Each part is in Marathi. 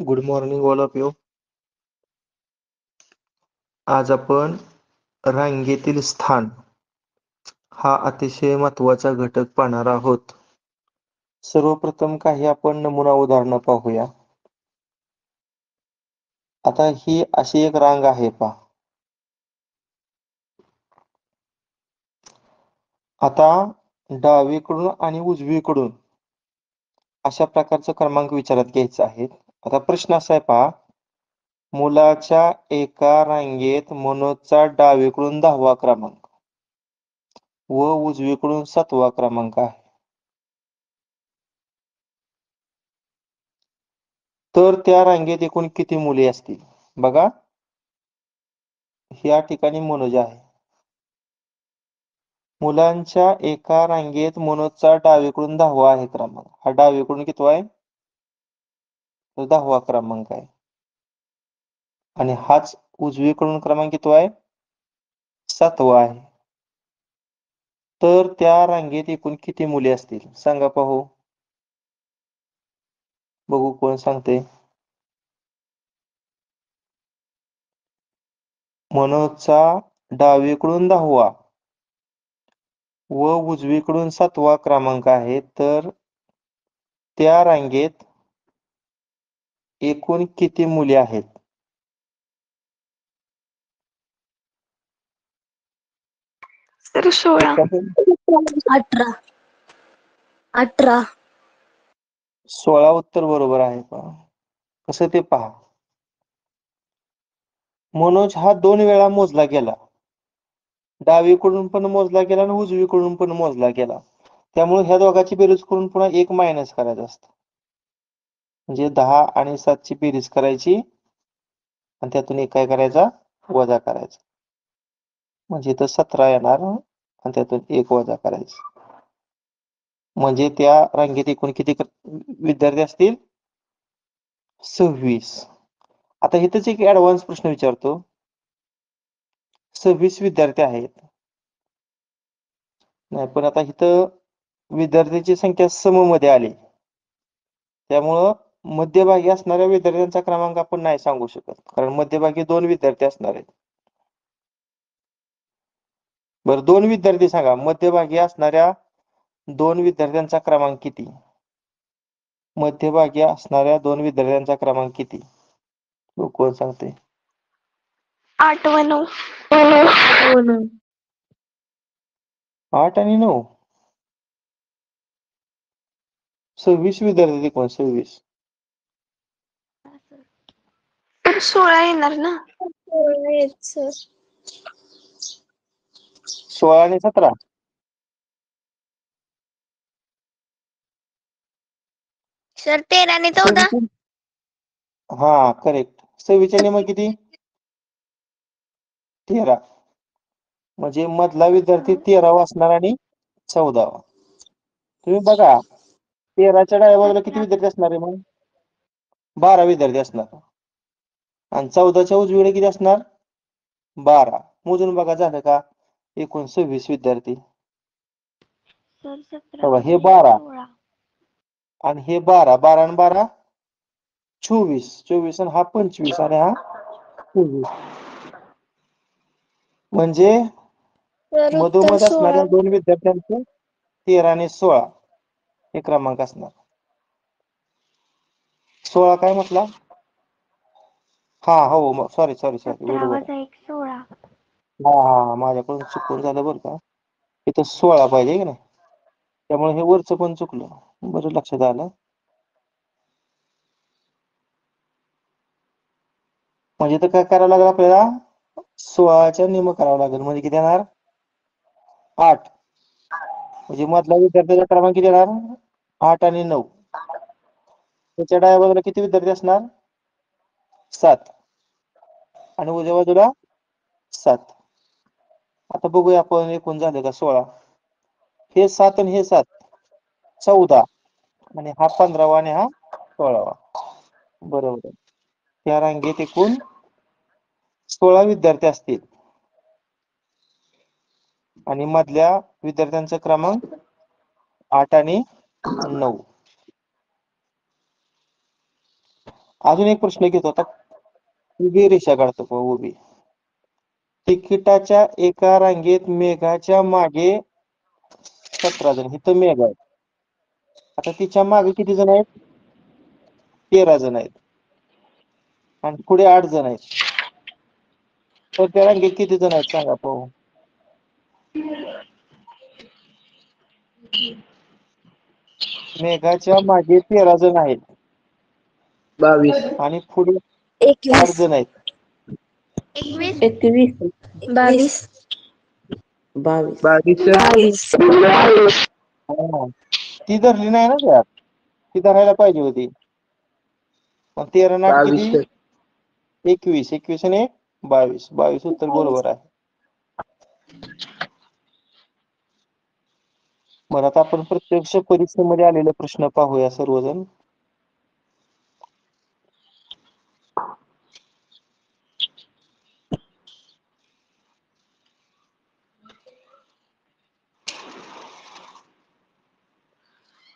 Good morning all of you. आज आपण रांगेतील स्थान हा अतिशय महत्वाचा घटक पाहणार आहोत. सर्वप्रथम काही आपण नमुना उदाहरणं पाहूया. आता ही अशी एक रांग आहे पहा. आता डावीकडून आणि उजवीकडून अशा प्रकारचा क्रमांक विचारात घ्यायचा आहे. आता प्रश्न असा आहे पहा, मुलाच्या एका रांगेत मनोजचा डावीकडून 10वा क्रमांक व उजवीकडून 7वा क्रमांक आहे. तर त्या रांगेत एकूण किती मुले असतील? बघा, या ठिकाणी मनोज आहे. मुलांच्या एका रांगेत मनोजचा डावीकडून 10वा आहे क्रमांक. हा डावीकडून कितवा आहे? तो 10वा क्रमांक आहे. आणि हाच उजवीकडून क्रमांक कितवा आहे? 7वा आहे. तर त्या रांगेत एकूण किती मुले असतील सांगा पाहू. बघू कोण सांगते. मनोजचा डावीकडून 10वा व उजवीकडून 7वा क्रमांक आहे. तर त्या रांगेत एकूण किती मुले आहेत? सर 16. 18. 16 उत्तर बरोबर आहे पहा. कसं ते पहा. मनोज हा 2 वेळा मोजला गेला. डावीकडून पण मोजला गेला आणि उजवीकडून पण मोजला गेला. त्यामुळे ह्या दोघांची बेरीज करून पुन्हा 1 मायनस करायचं असतं. म्हणजे 10 आणि 7 ची बेरीज करायची आणि त्यातून 1 काय करायचा? वजा करायचा. म्हणजे इथं 17 येणार आणि त्यातून 1 वजा करायचं. म्हणजे त्या रांगेत एकूण किती विद्यार्थी असतील? 26. आता इथंच एक ऍडव्हान्स प्रश्न विचारतो. 26 विद्यार्थी आहेत. नाही, पण आता इथं विद्यार्थ्यांची संख्या सममध्ये आली. त्यामुळं मध्यभागी असणाऱ्या विद्यार्थ्यांचा क्रमांक आपण नाही सांगू शकत, कारण मध्यभागी 2 विद्यार्थी असणार आहेत. बरं, 2 विद्यार्थी सांगा. मध्यभागी असणाऱ्या 2 विद्यार्थ्यांचा क्रमांक किती? मध्यभागी असणाऱ्या 2 विद्यार्थ्यांचा क्रमांक किती? कोण सांगते? 8 व 9. 8 आणि 9. 26 विद्यार्थी कोण? 26. तर 16 येणार ना? 16 येत सर. 16 आणि 17. सर 13 आणि 14. हा, करेक्ट. 26 मग किती? 13. म्हणजे मधला विद्यार्थी 13वा असणार आणि 14वा. तुम्ही बघा, 13च्या डाव्या बाजूला किती विद्यार्थी असणार आहे? मग 12 विद्यार्थी असणार. आणि 14च्या उजवीकडे किती असणार? 12. मोजून बघा, झालं का? एकूण 26 विद्यार्थी. हे 12 आणि हे 12. 12 आणि 12 24. 24 आणि हा 25 आणि हा 24. म्हणजे मधोमध असणाऱ्या 2 विद्यार्थ्यांचे 13 आणि 16 हे क्रमांक असणार. 16 काय म्हटला? हा, हो, सॉरी. बरोबर. 16. हा, माझ्याकडून चुकून झालं बरं का. इथं 16 पाहिजे की नाही, त्यामुळे हे वरचं पण चुकलं. बरं लक्षात आलं. म्हणजे तर काय करावं लागेल आपल्याला? 16च्या निम करावं लागेल. म्हणजे किती येणार? 8. म्हणजे मधला विद्यार्थ्याचा क्रमांक किती येणार? 8 आणि 9. त्याच्या डाव्या बाजूला किती विद्यार्थी असणार? 7. आणि उजव्या बाजूला 7. आता बघूया आपण एकूण झाले का 16. हे 7 आणि हे 7 14. आणि हा 15वा आणि हा 16वा. बरोबर. त्या रांगेत एकूण 16 विद्यार्थी असतील आणि मधल्या विद्यार्थ्यांचा क्रमांक 8 आणि 9. अजून एक प्रश्न घेतो आता. उभी रेषा काढतो पहा, उभी. तिकिटाच्या एका रांगेत मेघाच्या मागे 17 जण, इथं मेघ आहे. आता तिच्या मागे किती जण आहेत? 13 जण आहेत आणि पुढे 8 जण आहेत. तर त्या रांगेत किती जण आहेत सांगा पाहू. मेघाच्या मागे 13 जण आहेत 22 आणि पुढे 8 21 जण आहेत. 21 22 22 हा. ती धरली नाही ना त्यात, ती धरायला पाहिजे होती. पण 13 आणि 8 किती? 21. 21 आणि 22. 22 उत्तर बरोबर आहे. बरं, आता आपण प्रत्यक्ष परीक्षेमध्ये आलेले प्रश्न पाहूया सर्वजण.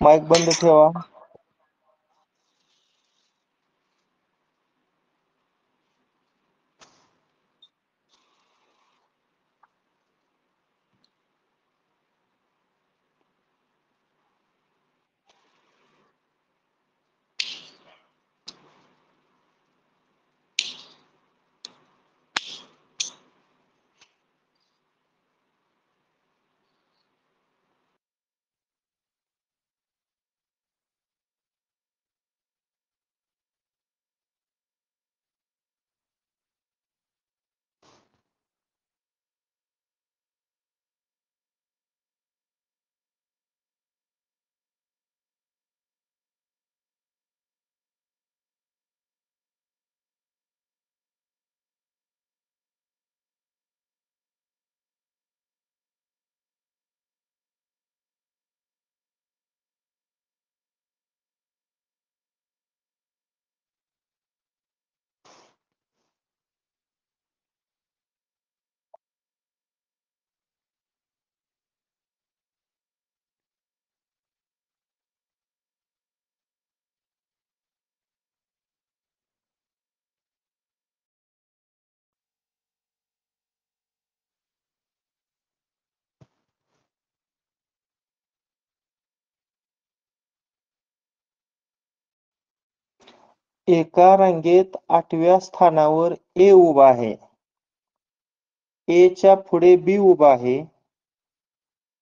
माईक बंद ठेवा. एका रांगेत 8व्या स्थानावर ए उभा आहे. ए च्या पुढे बी उभा आहे.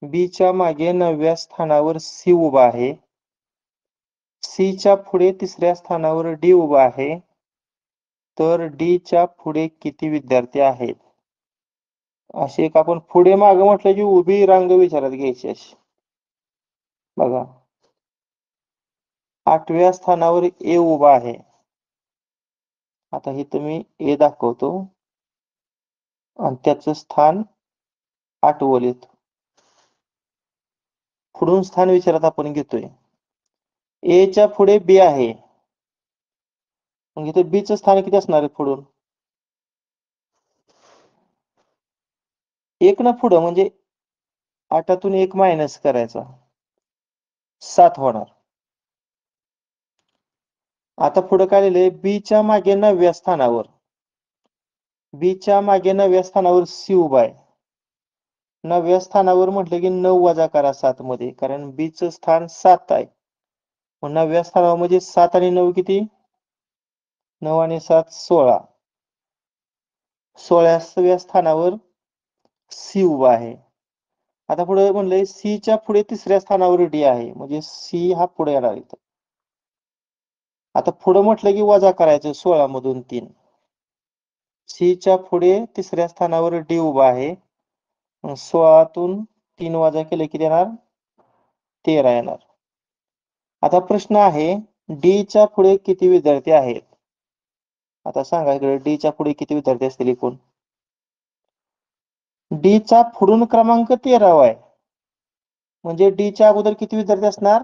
बी च्या मागे 9व्या स्थानावर सी उभा आहे. सी च्या पुढे 3ऱ्या स्थानावर डी उभा आहे. तर डी च्या पुढे किती विद्यार्थी आहेत? अशी एक आपण पुढे मागे म्हटलं की उभी रांग विचारात घ्यायची अशी. बघा, 8व्या स्थानावर ए उभा आहे. आता इथं मी ए दाखवतो आणि त्याचं स्थान 8वं लिहितो. पुढून स्थान विचारात आपण घेतोय. ए च्या पुढे बी आहे, मग इथे बी चं स्थान किती असणार आहे पुढून? 1 ना पुढं, म्हणजे 8तून 1 मायनस करायचा, 7 होणार. आता पुढे काय लिहिलंय? बी च्या मागे 9व्या स्थानावर, बी च्या मागे 9व्या स्थानावर सी उभा आहे. 9व्या स्थानावर म्हटलं की 9 वजा करा 7 मध्ये, कारण बी चं स्थान 7 आहे. मग 9व्या स्थानावर म्हणजे 7 आणि 9 किती? 9 आणि 7 16. 16व्या स्थानावर सी उभा आहे. आता पुढे म्हणलंय सी च्या पुढे 3ऱ्या स्थानावर डी आहे, म्हणजे सी हा पुढे येणार इथं. आता पुढे म्हटलं की वजा करायचं 16 मधून 3. सी च्या पुढे 3ऱ्या स्थानावर डी उभा आहे. 16तून 3 वजा केले किती येणार? 13 येणार. आता प्रश्न आहे, डी च्या पुढे किती विद्यार्थी आहेत? आता सांगा इकडे डी च्या पुढे किती विद्यार्थी असतील एकूण? डी चा पुढून क्रमांक 13वा आहे, म्हणजे डी च्या अगोदर किती विद्यार्थी असणार?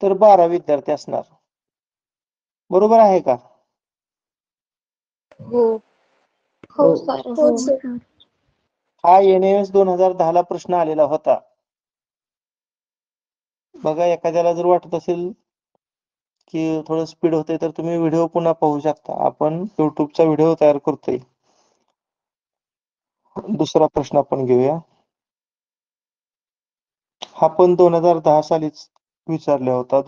तर 12 विद्यार्थी असणार. बरोबर आहे का? हो हो. सर. हा NAS 2010 ला प्रश्न आलेला होता. बघा, एखाद्याला जर वाटत असेल की थोडं स्पीड होते तर तुम्ही व्हिडिओ पुन्हा पाहू शकता. आपण युट्यूबचा व्हिडिओ तयार करतोय. दुसरा प्रश्न आपण घेऊया. हा पण 2010 सालीच विचारला होता.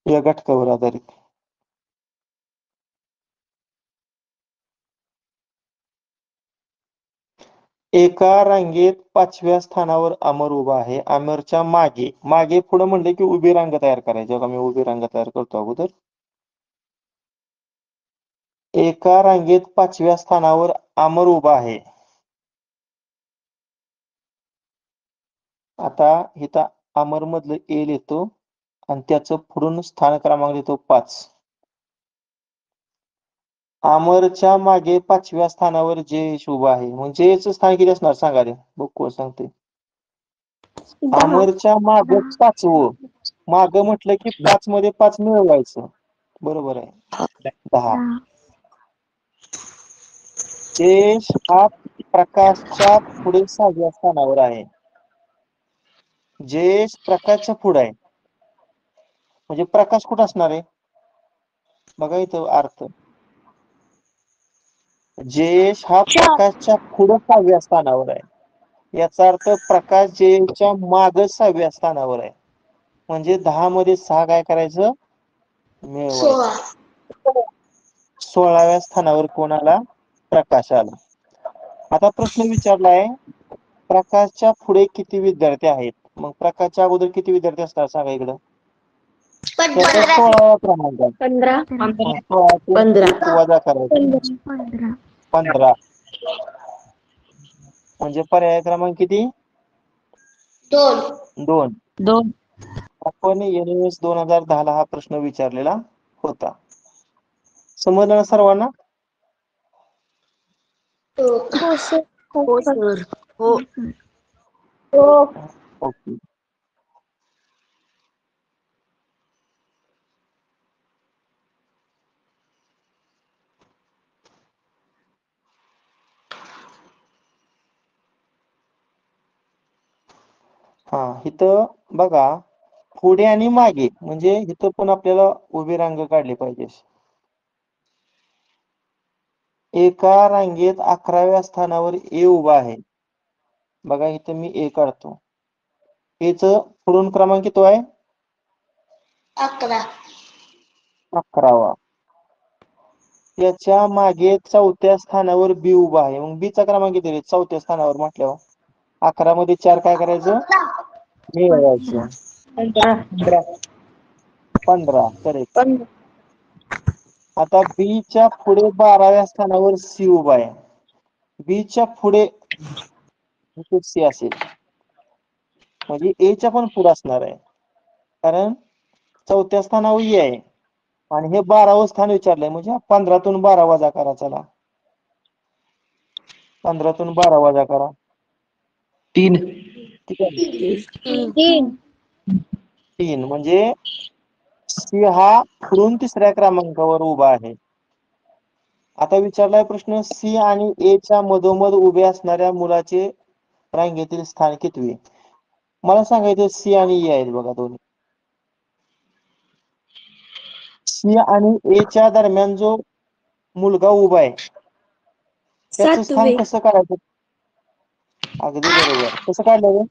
या घटकावर आधारित. एका रांगेत 5व्या स्थानावर अमर उभा आहे. अमरच्या मागे मागे पुढे म्हणले की उभी रांग तयार करायची. बघा मी उभी रांग तयार करतो अगोदर. एका रांगेत 5व्या स्थानावर अमर उभा आहे. आता इथं अमर मधलं ए लिहितो आणि त्याचं पुढून स्थान क्रमांक लिहितो 5. अमरच्या मागे 5व्या स्थानावर जयेश उभा आहे. मग जयेशचं स्थान किती असणार सांगा रे. बघ कोण सांगते. अमरच्या मागे 5वं. माग म्हटलं की 5 मध्ये 5 मिळवायचं. बरोबर आहे. 10. जयेश हा प्रकाशच्या पुढे 6व्या स्थानावर आहे. जयेश प्रकाशच्या पुढे आहे. म्हणजे प्रकाश कुठं असणार आहे बघा इथं अर्थ. जयेश हा प्रकाशच्या पुढे 6व्या स्थानावर आहे. याचा अर्थ प्रकाश जयेशच्या माग 6व्या स्थानावर आहे. म्हणजे 10 मध्ये 6 काय करायचं मिळवायचं. 16व्या स्थानावर कोणाला प्रकाश आला. आता प्रश्न विचारलाय प्रकाशच्या पुढे किती विद्यार्थी आहेत. मग प्रकाशच्या अगोदर किती विद्यार्थी असतात सांगा इकडं. 16वा क्रमांक आहे. 16 एक वजा करायचं 15. म्हणजे पर्याय क्रमांक किती 2. आपण NVS 2010 ला हा प्रश्न विचारलेला होता. समजलं ना सर्वांना. हो सर. हो सर. हो. ओके. हा इथं बघा पुढे आणि मागे म्हणजे इथं पण आपल्याला उभी रांग काढली पाहिजे. एका रांगेत 11व्या स्थानावर ए उभा आहे. बघा इथं मी ए काढतो. एच पुढून क्रमांक किती आहे 11वा. त्याच्या मागे 4थ्या स्थानावर बी उभा आहे. मग बी चा क्रमांक किती आहे 4थ्या स्थानावर म्हटल्यावर 11 मध्ये 4 काय करायचं मिळवायचं. 15 करेक्ट. आता बी च्या पुढे 12व्या स्थानावर सी उभा आहे. बी च्या पुढे सी असेल म्हणजे ए च्या पण पुढे असणार आहे. कारण 4थ्या स्थानावर ए आहे आणि हे 12वं स्थान विचारलंय म्हणजे 15 तून 12 वजा करा. चला 15 तून 12 वजा करा 3. किती 3 म्हणजे सी हा पुढून 3ऱ्या क्रमांकावर उभा आहे. आता विचारलाय प्रश्न सी आणि ए च्या मधोमध उभे असणाऱ्या मुलाचे रांगेतील स्थान कितवे. मला सांगायचं सी आणि ए आहेत बघा दोन्ही. सी आणि ए च्या दरम्यान जो मुलगा उभा आहे त्याचं स्थान कसं काढायचं. अगदी बरोबर. कसं काढलं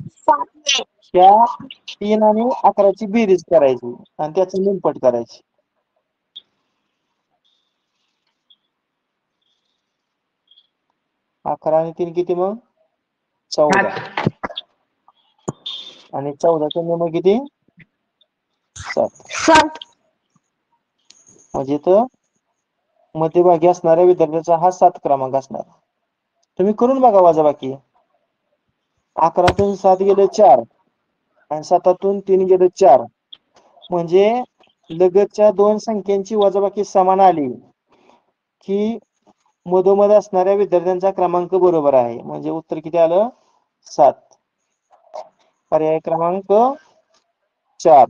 त्या 3 आणि 11ची बेरीज करायची आणि त्याचं निमपट करायची. अकरा आणि 3 किती मग 14 आणि 14चा निम किती 7. म्हणजे तर मध्यभागी असणाऱ्या विद्यार्थ्याचा हा 7 क्रमांक असणार. तुम्ही करून बघा वजाबाकी. 11तून 7 गेले 4 आणि 7तून 3 गेले 4 म्हणजे लगतच्या दोन संख्यांची वजाबाकी समान आली की मधोमध असणाऱ्या विद्यार्थ्यांचा क्रमांक बरोबर आहे. म्हणजे उत्तर किती आलं 7. पर्याय क्रमांक 4.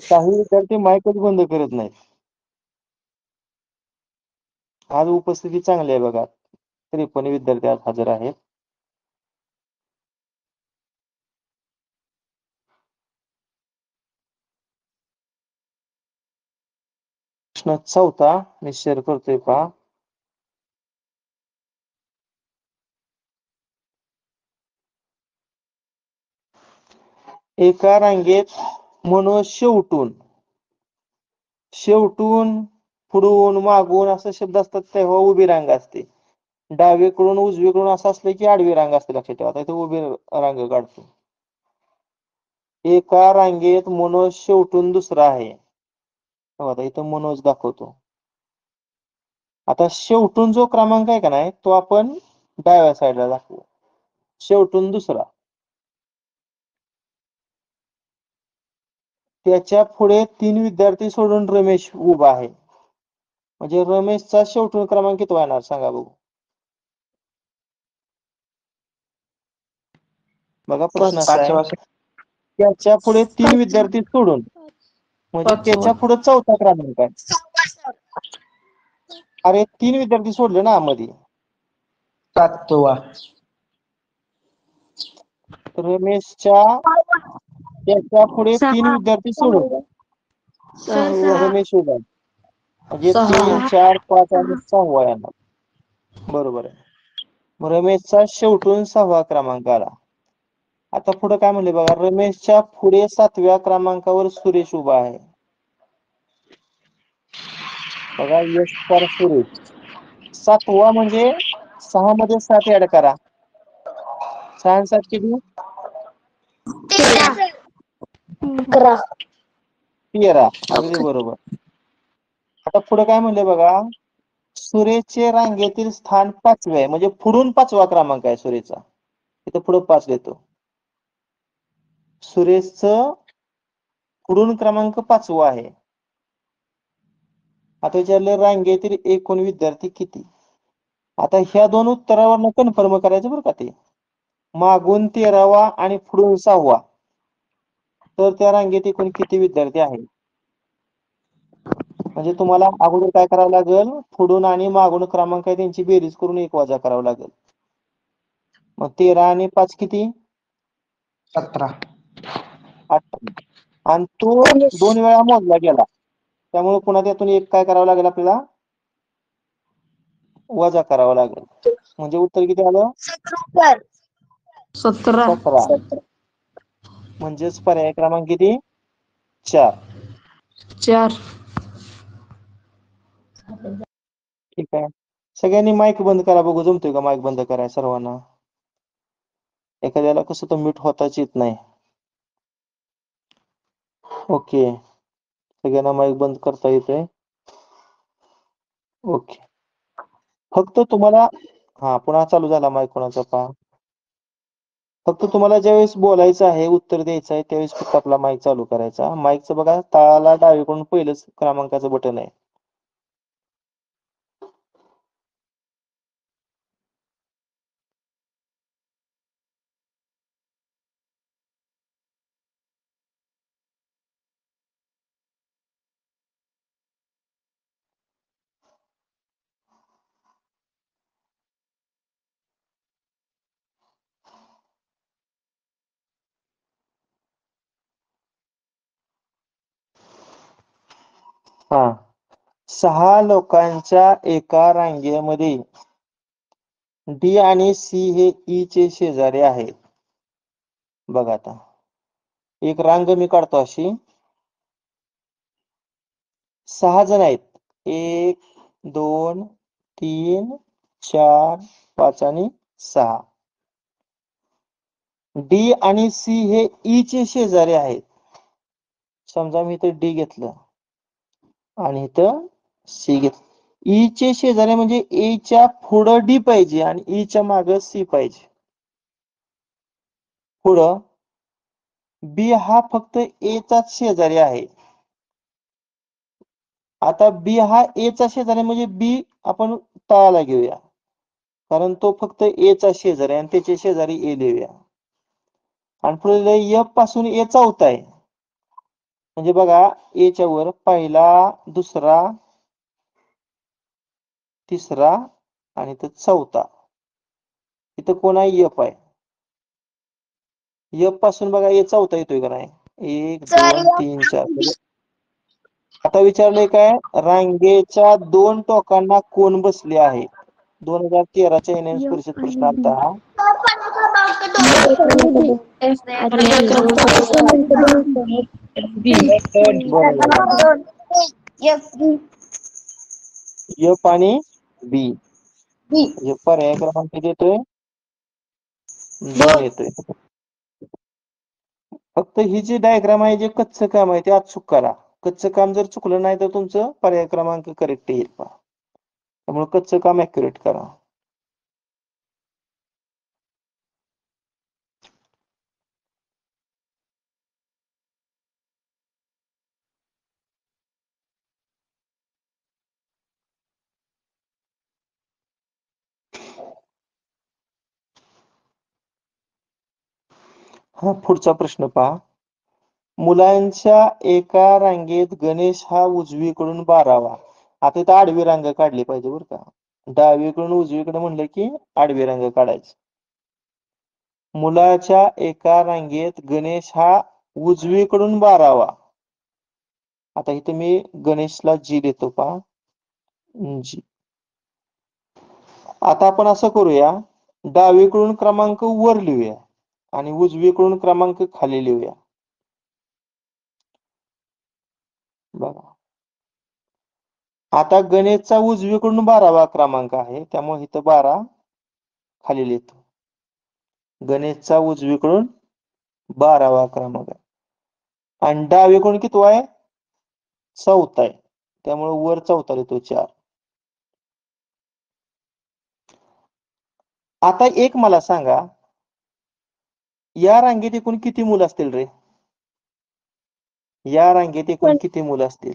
काही विद्यार्थी माईकच बंद करत नाहीत. आज उपस्थिती चांगली आहे बघा. 53 विद्यार्थी आज हजर आहेत. प्रश्न चौथा मी शेअर करतोय पहा. एका रांगेत मनुष्य शेवटून पुढून मागून असे शब्द असतात तेव्हा उभी रांग असते. डावीकडून उजवीकडून असं असलं की आडवी रांग असते. लक्षात ठेवा. आता इथे उभी रांग काढतो. एका रांगेत मनोज शेवटून दुसरा आहे. आता इथं मनोज दाखवतो. आता शेवटून जो क्रमांक आहे का नाही तो आपण डाव्या साईडला दाखवू. शेवटून दुसरा, त्याच्या पुढे 3 विद्यार्थी सोडून रमेश उभा आहे. म्हणजे रमेशचा शेवटून क्रमांक किती येणार सांगा बघू. बघा प्रश्न असा आहे, त्याच्या पुढे 3 विद्यार्थी सोडून म्हणजे त्याच्या पुढे चौथा क्रमांक आहे. अरे 3 विद्यार्थी सोडले ना मध्ये. 7वा. रमेशच्या त्याच्या पुढे 3 विद्यार्थी सोडून रमेश उभा आहे. म्हणजे 3, 4, 5 आणि 6वा येणार. बरोबर आहे. मग रमेशचा शेवटून 6वा क्रमांक आला. आता पुढे काय म्हणले बघा, रमेशच्या पुढे 7व्या क्रमांकावर सुरेश उभा आहे. बघा यश फॉर सुरेश. 7वा म्हणजे 6 मध्ये 7 ऍड करा. 6 आणि 7 किती? 13. अगदी बरोबर. आता पुढे काय म्हणले बघा, सुरेशचे रांगेतील स्थान 5वे आहे. म्हणजे पुढून 5वा क्रमांक आहे सुरेशचा. इथं पुढे 5 देतो. सुरेशचं पुढून क्रमांक 5वा आहे. आता विचारलं रांगेतील एकूण विद्यार्थी किती. आता ह्या दोन उत्तरावरनं कन्फर्म करायचं बरं का ते. मागून 13वा आणि पुढून 6वा. तर त्या रांगेत एकूण किती विद्यार्थी आहेत. म्हणजे तुम्हाला अगोदर काय करावं लागेल, पुढून आणि मागून क्रमांक आहे त्यांची बेरीज करून 1 वजा करावं लागेल. मग 13 आणि 5 किती? 17. 18. आणि तो 2 वेळा मोजला गेला. त्यामुळे पुन्हा त्यातून 1 काय करावं लागेल आपल्याला, वजा करावं लागेल. म्हणजे उत्तर किती आलं? 17. म्हणजेच पर्याय क्रमांक किती? 4. 4. ठीक आहे. सगळ्यांनी माईक बंद करा बघू, जमतोय का माईक बंद कराय सर्वांना. एखाद्याला कसं तर म्यूट होताच येत नाही. ओके, सगळ्यांना माईक बंद करता येतोय. ओके. फक्त तुम्हाला पुन्हा चालू झाला माईक कोणाचा पहा. फक्त तुम्हाला ज्यावेळेस बोलायचं आहे, उत्तर द्यायचं आहे, त्यावेळेस फक्त आपला माईक चालू करायचा. माईकचं बघा तळाला डावीकडून पहिलंच क्रमांकाचं बटन आहे. हा, 6 लोकांच्या एका रांगेमध्ये डी आणि सी हे ई चे शेजारी आहेत. बघा आता एक रांग मी काढतो अशी. 6 जण आहेत. 1, 2, 3, 4, 5 आणि 6. डी आणि सी हे ई चे शेजारी आहेत. समजा मी इथं डी घेतलं आणि इथं सी घेतलं. ई चे शेजारी म्हणजे ए च्या पुढं डी पाहिजे आणि ई च्या मागे सी पाहिजे. पुढं बी हा फक्त ए चाच शेजारी आहे. आता बी हा ए चा शेजारी म्हणजे बी आपण तळाला घेऊया, कारण तो फक्त ए चा शेजारी आहे आणि त्याच्या शेजारी ए लिहूया. आणि पुढे एफ पासून ए चौथा आहे. म्हणजे बघा ए च्या वर पहिला, दुसरा, तिसरा आणि इथं चौथा. इथं कोण आहे? एफ आहे. एफ पासून बघा ए चौथा येतोय का नाही? 1, 2, 3, 4. आता विचारलंय काय, रांगेच्या 2 टोकांना कोण बसले आहे? 2013च्या एनएम परिषद प्रश्न आता हा. बरोबर. एफ आणि बी. म्हणजे पर्याय क्रमांक किती येतोय? 2 येतोय. फक्त ही जी डायग्राम आहे, जे कच्चं काम आहे ते अचूक करा. कच्चं काम जर चुकलं नाही तर तुमचं पर्याय क्रमांक करेक्ट येईल पहा. त्यामुळे कच्चं काम ऍक्युरेट करा. हा पुढचा प्रश्न पहा. मुलांच्या एका रांगेत गणेश हा उजवीकडून 12वा. आता इथं आडवी रांग काढली पाहिजे बरं का. डावीकडून उजवीकडे म्हणलं की आडवी रांग काढायची. मुलाच्या एका रांगेत गणेश हा उजवीकडून 12वा. आता इथे मी गणेशला जी देतो पहा. जी. आता आपण असं करूया, डावीकडून क्रमांक वर लिहूया आणि उजवीकडून क्रमांक खाली लिहूया. बघा, आता गणेशचा उजवीकडून 12वा क्रमांक आहे, त्यामुळे इथं 12 खाली लिहितो. गणेशचा उजवीकडून 12वा क्रमांक आहे आणि डावीकडून कितवा आहे? 4था आहे, त्यामुळे वर 4था लिहितो 4. आता एक मला सांगा, या रांगेत एकूण किती मुलं असतील रे? या रांगेत एकूण किती मुलं असतील?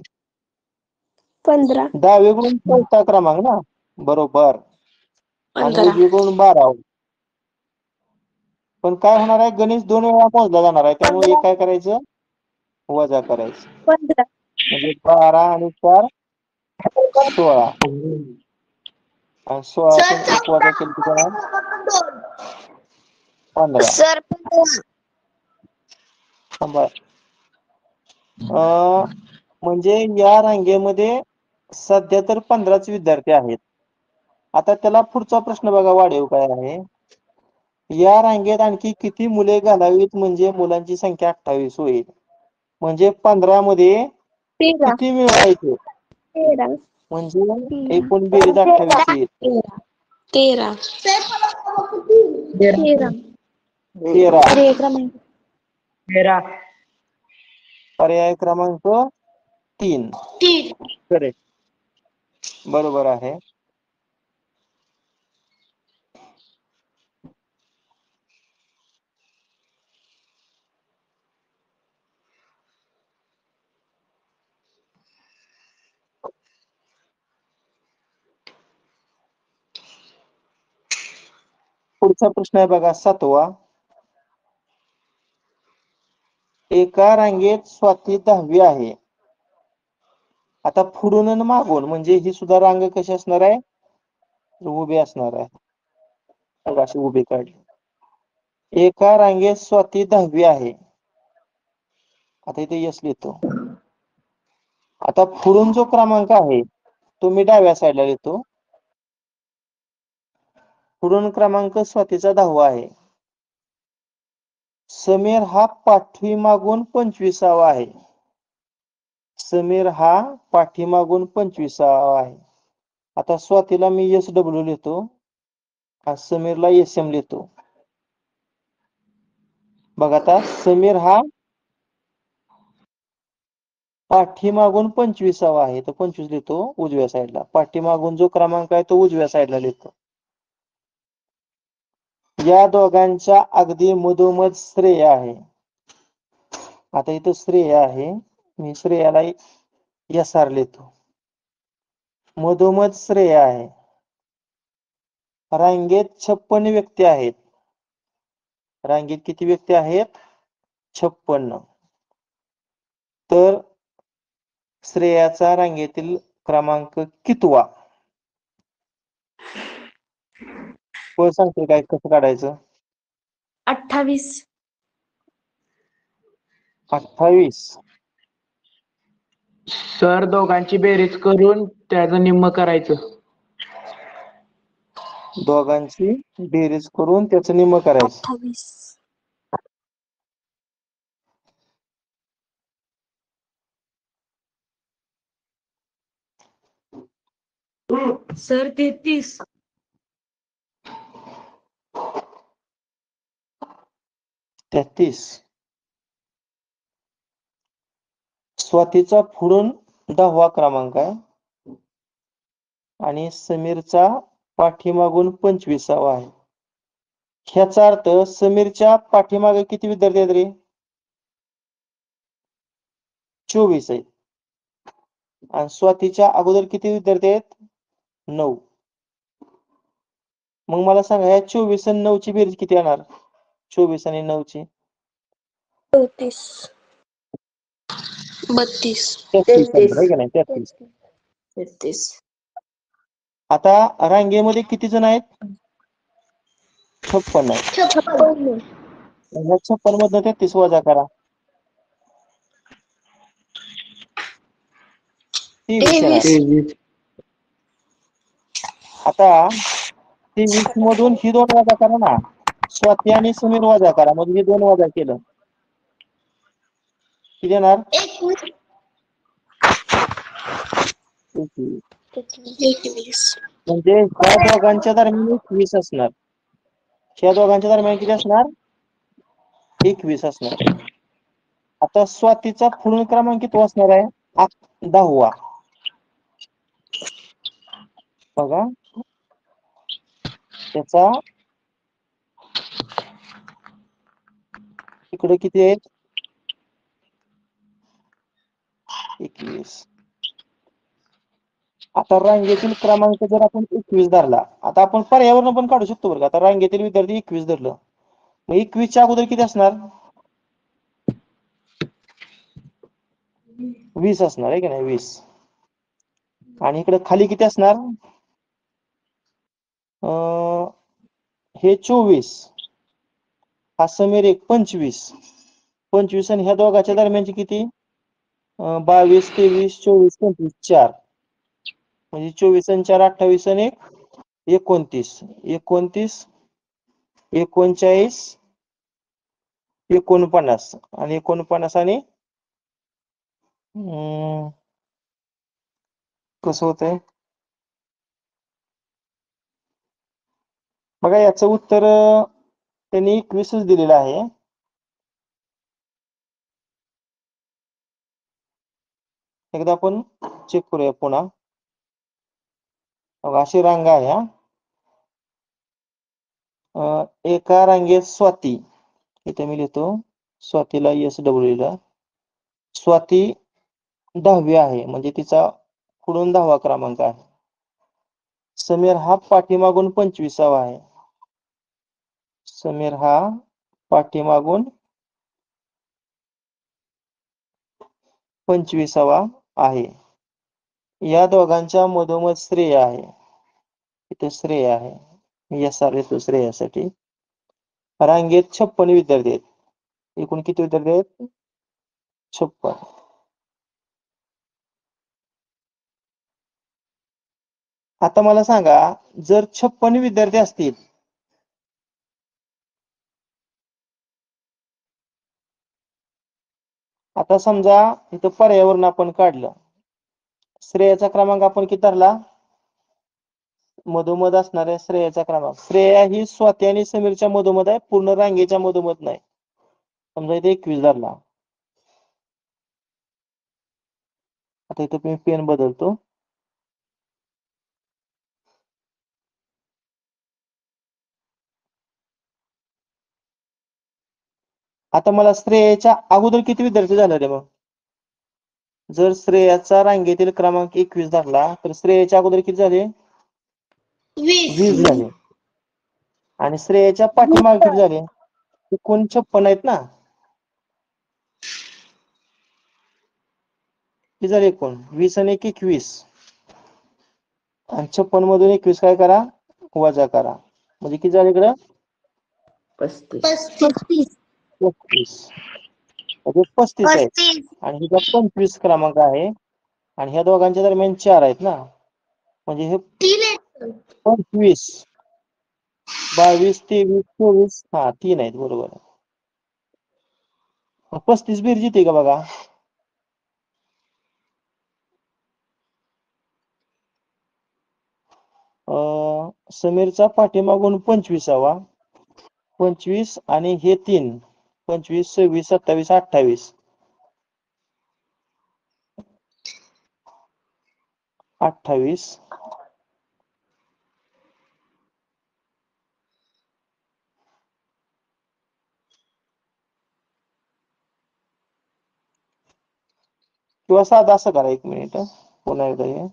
15. डावीकडून 4था क्रमांक ना, बरोबर. आणि 15. उजवीकडून 12. पण काय होणार आहे, गणेश 2 वेळा मोजला जाणार आहे, त्यामुळे एक काय करायचं, वजा करायचं. 15. म्हणजे 12 आणि 4 16. आणि 16 तून 1 वजा केलं किती होणार? 15. सर म्हणजे या रांगेमध्ये सध्या तर 15च विद्यार्थी आहेत. आता त्याला पुढचा प्रश्न बघा, वाढीव काय आहे. या रांगेत आणखी किती मुले घालावीत म्हणजे मुलांची संख्या 28 होईल? म्हणजे 15 मध्ये 13. किती मिळवायचे? 13. म्हणजे एकूण बेरीज 28 येईल. 13. 13. 13. तेरा. पर्याय क्रमांक 3 करेक्ट, बरोबर आहे. पुढचा प्रश्न आहे बघा, 7वा. एका रांगेत स्वाती 10वी आहे. आता पुढून आणि मागून म्हणजे ही सुद्धा रांग कशी असणार आहे? उभी असणार आहे. बघा, अशी उभी काढली. एका रांगेत स्वाती 10वी आहे. आता इथे यस लिहितो. आता पुढून जो क्रमांक आहे तो मी डाव्या साईडला लिहितो. पुढून क्रमांक स्वातीचा 10वा आहे. समीर हा पाठीमागून 25वा आहे. समीर हा पाठीमागून 25वा आहे. आता स्वातीला मी SW लिहितो आणि समीरला SM लिहितो. बघा, आता समीर हा पाठीमागून 25वा आहे, तर 25 लिहितो उजव्या साईडला. पाठीमागून जो क्रमांक आहे तो उजव्या साईडला लिहितो. या दोघांच्या अगदी मधोमध श्रेय आहे. आता इथं श्रेय आहे, मी श्रेयाला SR लिहितो. मधोमध श्रेय आहे. रांगेत 56 व्यक्ती आहेत. रांगेत किती व्यक्ती आहेत? 56. तर श्रेयाचा रांगेतील क्रमांक कितवा? कोण सांगते काय कसं काढायचं? 28. 28. सर दोघांची बेरीज करून त्याचं निम्म करायचं. दोघांची बेरीज करून त्याचं निम्म करायचं. 28. सर 33. 33. स्वातीचा पुढून 10वा क्रमांक आहे आणि समीरचा पाठीमागून 25वा आहे. ह्याचा अर्थ समीरच्या पाठीमागे किती विद्यार्थी आहेत रे? 24 आहेत. आणि स्वातीच्या अगोदर किती विद्यार्थी आहेत? 9. मग मला सांगा ह्या 24 आणि 9 ची बेरीज किती येणार? 24 आणि 9 ची 34. 32. 33 येणार आहे का नाही? 33. 33. आता रांगेमध्ये किती जण आहेत? 56 आहेत. 56. ह्या 56 मधनं 33 वजा करा. 23 येणार. 23. आता 23 मधून ही 2 वजा करा ना. स्वाती आणि समीर वजा करा. मग हे 2 वजा केलं किती येणार? 21. 21. म्हणजे ह्या दोघांच्या दरम्यान 21 असणार. ह्या दोघांच्या दरम्यान किती असणार? 21 असणार. आता स्वातीचा पुढील क्रमांक किती असणार आहे? 10वा. बघा त्याचा इकडे किती आहेत? 21. आता रांगेतील क्रमांक जर आपण 21 धरला, आता आपण पर्यावरण पण काढू शकतो बरं का. आता रांगेतील विद्यार्थी 21 धरलं, मग 21 च्या अगोदर किती असणार? 20 असणार आहे की नाही? 20. आणि इकडे खाली किती असणार? हे 24, हा समीर 1 25. 25 आणि ह्या दोघांच्या दरम्यानची किती? 22, 23, 24, 25, 4. म्हणजे 24 आणि 4 28 आणि 29. 29, 39, 49 आणि 49 आणि कसं होतंय बघा. याचं उत्तर त्यांनी 21च दिलेलं आहे. एकदा आपण चेक करूया पुन्हा. बघा अशी रांग आहे. एका रांगेत स्वाती, इथे मी लिहितो स्वातीला SW ला. स्वाती 10वी आहे म्हणजे तिचा पुढून 10वा क्रमांक आहे. समीर हा पाठीमागून 25वा आहे. समीर हा पाठीमागून 25वा आहे. या दोघांच्या मधोमध श्रेय आहे. इथे श्रेय आहे. मी SR येतो श्रेयासाठी. रांगेत 56 विद्यार्थी आहेत. एकूण किती विद्यार्थी आहेत? 56. आता मला सांगा, जर 56 विद्यार्थी असतील आता समजा इथं पर्यावरण आपण काढलं, श्रेयाचा क्रमांक आपण किती धरला? मधोमध असणाऱ्या श्रेयाचा क्रमांक. श्रेया ही स्वाती आणि समीरच्या मधोमध आहे, पूर्ण रांगेच्या मधोमध नाही. समजा इथे 21 धरला. आता इथं मी पेन बदलतो. आता मला श्रेयाच्या अगोदर किती विद्यार्थी झाले रे? मग जर श्रेयाचा रांगेतील क्रमांक 21 धरला तर श्रेयाच्या अगोदर किती झाले? 20 झाले. आणि श्रेयाच्या पाठीमागे किती झाले? एकूण 56 आहेत ना. किती झाले एकूण? 20 आणि 1 21. आणि 56 मधून 21 काय करा? वजा करा. म्हणजे किती झाले इकडं? 35. 35. 35. म्हणजे 35 आहे. आणि हिचा 25 क्रमांक आहे. आणि ह्या दोघांच्या दरम्यान 4 आहेत ना, म्हणजे हे 25, 22, 23, 24, हा 3 आहेत, बरोबर. 35 बेरीज येते का बघा? समीरचा पाठीमागून 25वा, 25 आणि हे 3, 25, 26, 27, 28, 28, किंवा साधा असं करा, 1 मिनिट पुन्हा एकदा हे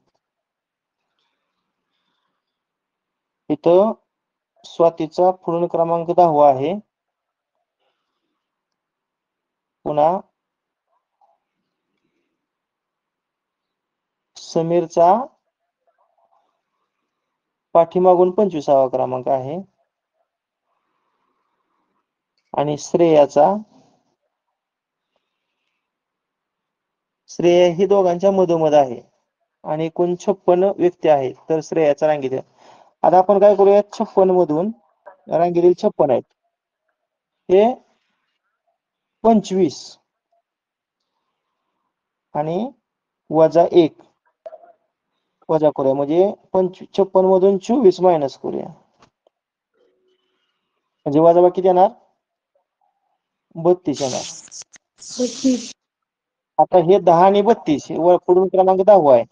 इथं स्वातीचा पूर्ण क्रमांक 10वा आहे, पुन्हा समीरचा पाठीमागून 25वा क्रमांक आहे आणि श्रेया ही दोघांच्या मधोमध आहे आणि एकूण 56 व्यक्ती आहेत, तर श्रेयाचा रांगेत. आता आपण काय करूया, 56 मधून रांगेतील 56 आहेत हे 25 आणि वजा 1 वजा करूया, म्हणजे 56 मधून 24 मायनस करूया, म्हणजे वजा किती येणार, 32 येणार. आता हे 10 आणि 32 पुढून क्रमांक 10वा आहे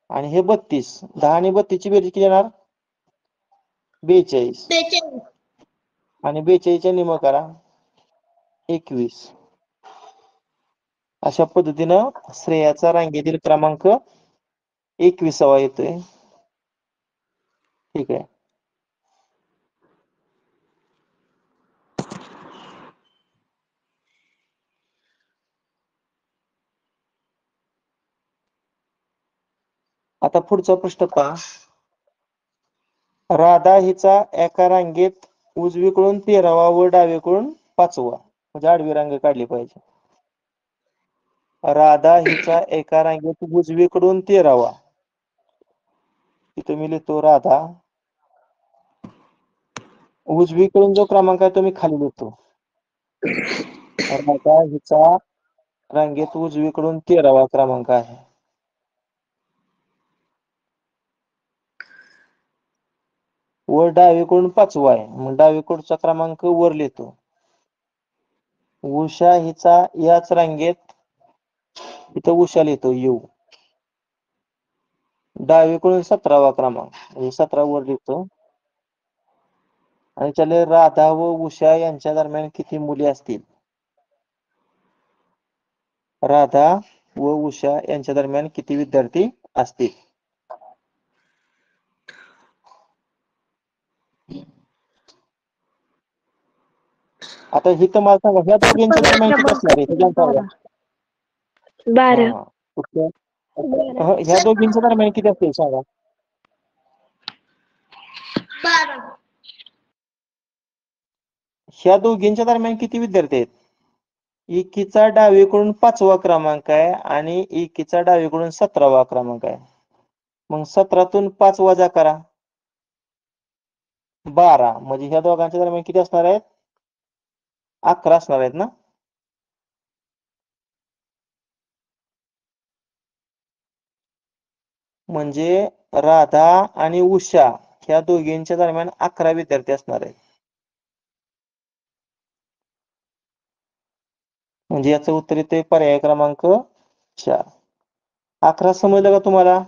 आणि हे 32, 10 आणि 32 ची बेरीज किती येणार, 42 आणि 42 च्या निम करा 21. अशा पद्धतीनं श्रेयाचा रांगेतील क्रमांक 21वा येतोय. ठीक आहे. आता पुढचा प्रश्न पहा. राधा हिचा एका रांगेत उजवीकडून 13वा व डावीकडून 5वा, म्हणजे आडवी रांग काढली पाहिजे. राधा हिचा एका रांगेत उजवीकडून 13वा, इथे मी लिहितो राधा, उजवीकडून जो क्रमांक आहे तो मी खाली लिहितो. राधा हिचा रांगेत उजवीकडून 13वा क्रमांक आहे. वर डावीकडून 5वा आहे, मग डावीकडचा क्रमांक वर लिहितो. उषा हिचा याच रांगेत, इथं उषा लिहितो यू, डावीकडून 17वा क्रमांक, म्हणजे 17 वर लिहितो. आणि त्याला राधा व उषा यांच्या दरम्यान किती मुली असतील, राधा व उषा यांच्या दरम्यान किती विद्यार्थी असतील. आता ही तर मला सांगा, ह्या दोघींच्या दरम्यान किती असणार आहे, हे सांगा. 12. ह्या दोघींच्या दरम्यान किती असतील सांगा. 12. ह्या दोघींच्या दरम्यान किती विद्यार्थी आहेत, एकीचा डावीकडून 5वा क्रमांक आहे आणि एकीचा डावीकडून 17वा क्रमांक आहे. मग 17तून 5 वजा करा 12, म्हणजे ह्या दोघांच्या दरम्यान किती असणार आहेत, 11 असणार आहेत ना. म्हणजे राधा आणि उषा ह्या दोघींच्या दरम्यान 11 विद्यार्थी असणार आहेत. म्हणजे याचं उत्तर येते पर्याय क्रमांक 4. 11 समजलं का तुम्हाला.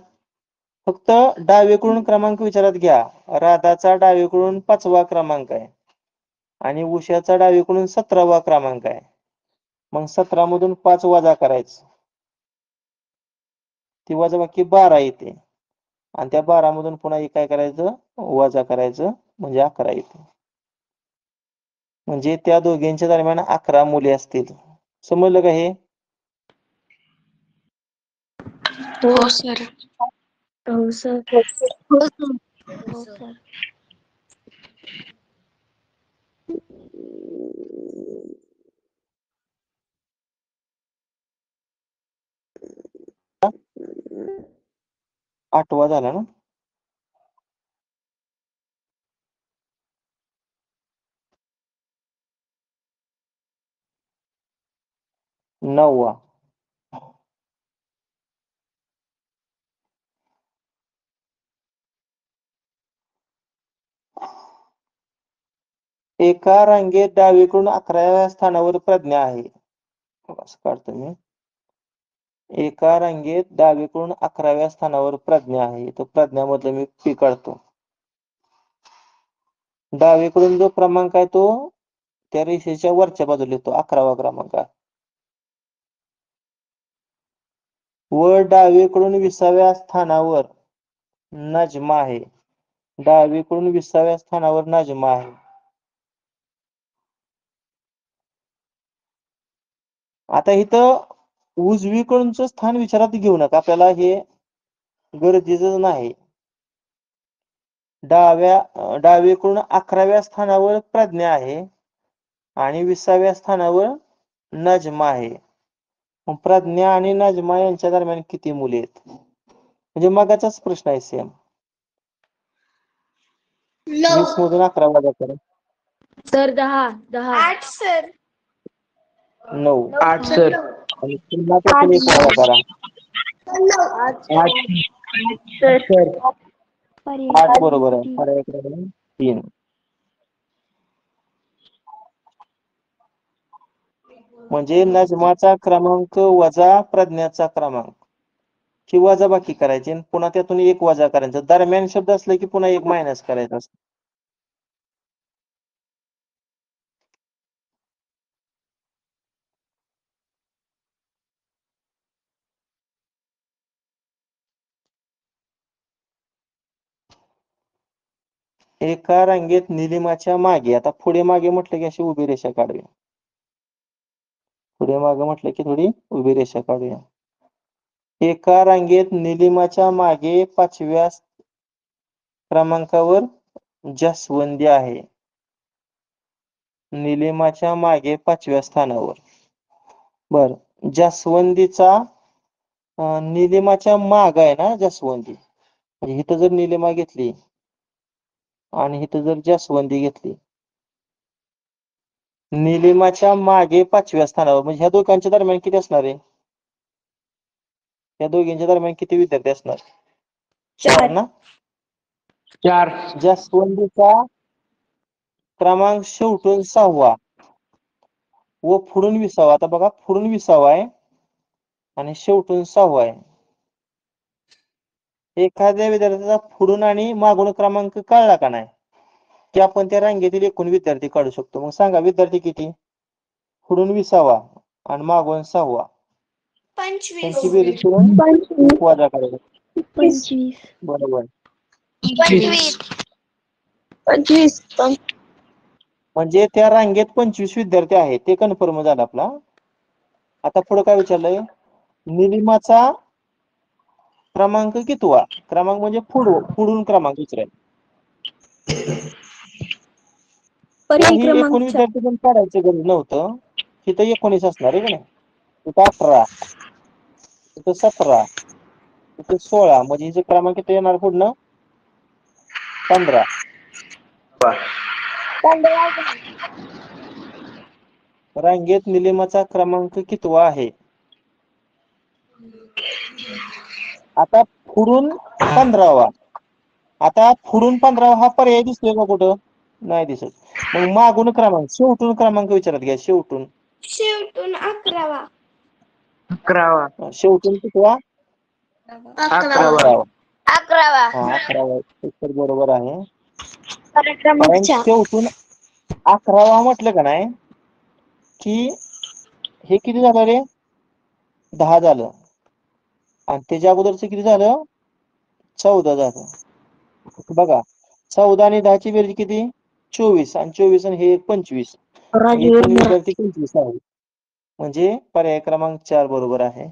फक्त डावीकडून क्रमांक विचारात घ्या. राधाचा डावीकडून 5वा क्रमांक आहे आणि उषाचा डावीकडून 17वा क्रमांक आहे. मग 17 मधून 5 वजा करायचं, ती वजाबाकी 12 येते आणि त्या 12 मधून पुन्हा काय करायचं, वजा करायचं, म्हणजे 11 येते. म्हणजे त्या दोघींच्या दरम्यान 11 मुली असतील. समजलं का हे. हो सर. हो सर. हो सर. 8वा झाला ना? नववा. एका रांगेत डावीकडून 11व्या स्थानावर प्रज्ञा आहे. असं काढतो मी. एका रांगेत डावीकडून 11व्या स्थानावर प्रज्ञा आहे. तो प्रज्ञामधलं मी पी काढतो. डावीकडून जो क्रमांक आहे तो त्या रेषेच्या वरच्या बाजूला येतो. 11वा क्रमांक आहे. व डावीकडून 20व्या स्थानावर नजमा आहे. डावीकडून 20व्या स्थानावर नजमा आहे. आता इथं उजवीकडूनचं स्थान विचारात घेऊ नका. आपल्याला हे गरजेचं नाही. डावीकडून 11व्या स्थानावर प्रज्ञा आहे आणि 20व्या स्थानावर नजमा आहे. मग प्रज्ञा आणि नजमा यांच्या दरम्यान किती मुले आहेत? म्हणजे मगाचाच प्रश्न आहे सेम. 20 मधून 11 वजा करा. सर 10. 8 सर. 9. 8 सर. आणि पुन्हा त्यातून 1 वजा करा. 8 सर. 8 बरोबर आहे. पर्याय क्रमांक 3. म्हणजे नजमाचा क्रमांक वजा प्रज्ञाचा क्रमांक की वजाबाकी करायची आणि पुन्हा त्यातून 1 वजा करायचं. दरम्यान शब्द असले की पुन्हा 1 मायनस करायचं असतं. एका रांगेत निलिमाच्या मागे, आता पुढे मागे म्हटलं की अशी उभी रेषा काढूया. पुढे मागे म्हटलं की थोडी उभी रेषा काढूया. एका रांगेत निलिमाच्या मागे 5व्या क्रमांकावर जास्वंदी आहे. निलिमाच्या मागे 5व्या स्थानावर. बर, जास्वंदीचा निलिमाच्या माग आहे ना जास्वंदी. म्हणजे इथं जर निलिमा घेतली आणि इथं जर जास्वंदी घेतली, निलिमाच्या मागे 5व्या स्थानावर, म्हणजे ह्या दोघांच्या दरम्यान किती असणार आहे? या दोघांच्या दरम्यान किती विद्यार्थी असणार? 4 ना? 4 जास्वंदीचा क्रमांक शेवटून 6वा व पुढून 20वा. आता बघा, पुढून 20वा आहे आणि शेवटून 6वा आहे. एखाद्या विद्यार्थ्याचा पुढून आणि मागून क्रमांक कळला का नाही की आपण त्या रांगेतील एकूण विद्यार्थी काढू शकतो. मग सांगा विद्यार्थी किती? पुढून 20वा आणि मागून 6वा. 25. त्यांची बेरीज करून 1 वजा करायचा. 25. बरोबर. 25. म्हणजे त्या रांगेत 25 विद्यार्थी आहेत. ते कन्फर्म झालं आपला. आता पुढे काय विचारलंय? निलिमाचा क्रमांक कितवा? क्रमांक म्हणजे पुढून क्रमांक विचारायचा. पर्याय ही एकूण क्रमांक 4. विद्यार्थी पण काढायचं गरज नव्हतं. तिथं 19 असणार आहे का नाही? तिथं 18, तिथं 17, तिथं 16. म्हणजे हिचे क्रमांक किती येणार पुढनं? 15. रांगेत निलिमाचा क्रमांक कितवा आहे? आता पुढून 15वा. आता पुढून 15वा हा पर्याय दिसतोय का कुठं? नाही दिसत. मग मागून क्रमांक, शेवटून क्रमांक विचारत घ्या. शेवटून 11वा. 11वा. शेवटून कितवा? 11वा. 11वा. हा, 11वा उत्तर बरोबर आहे. पर्याय क्रमांक कारण 4. शेवटून 11वा म्हटलं का नाही की हे किती झालं रे? 10 झालं. आणि त्याच्या अगोदरच किती झालं? 14 झालं. बघा, 14 आणि 10ची बेरीज किती? 24. आणि 24 आणि हे 25. एकूण विद्यार्थी 25 आहे. म्हणजे पर्याय क्रमांक 4 बरोबर आहे.